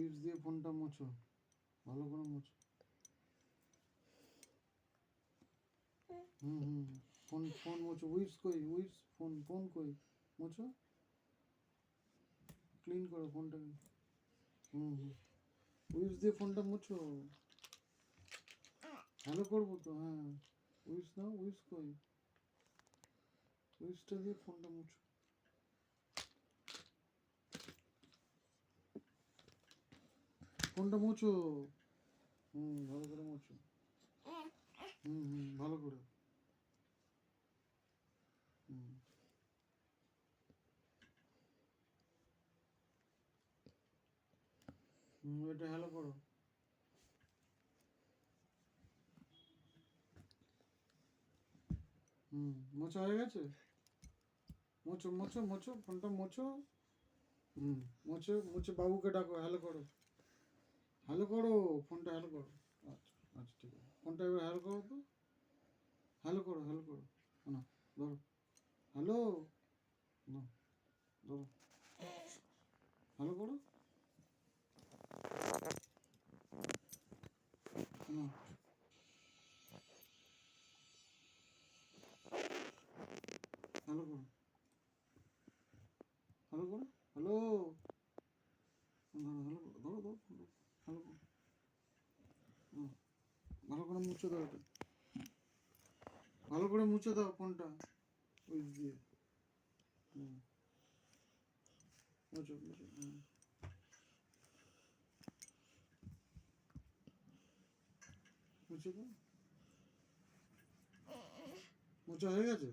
Weeps দিয়ে ফোনটা মোছো, ভালো করে মোছো। ফোন ফোন মোছো, উইপস কই, উইপস ফোন ফোন কই, মোছো, ক্লিন করো ফোনটাকে। উইপস দিয়ে ফোনটা মোছো। ভালো করবো তো, হ্যাঁ। উইপস নাও, উইপস কই, উইপসটা দিয়ে ফোনটা মুছো। ফোনটা মুছো। ভালো করে মুছো। ভালো করে। এটা হ্যালো করো। মোছা হয়ে গেছে। মোছো মোছো মোছো, ফোনটা মোছো। মোছো মোছো, বাবুকে ডাকো, হ্যালো করো। হ্যালো করো, ফোনটা হ্যালো করো। আচ্ছা আচ্ছা, ঠিক আছে, ফোনটা এবার হ্যালো করো তো। হ্যালো করো, হ্যালো করো। না, ধরো। হ্যালো, না, ধরো। হ্যালো করো। না, হ্যালো করো। হ্যালো করো। হ্যালো, হ্যালো ধরো, ধরো, ধরো। হ্যালো করো। ভালো করে মুছে দাও এটা। ভালো করে মুছে দাও ফোনটা উইপস দিয়ে। মুছো মুছো। মুছে দাও। মোছা হয়ে গেছে।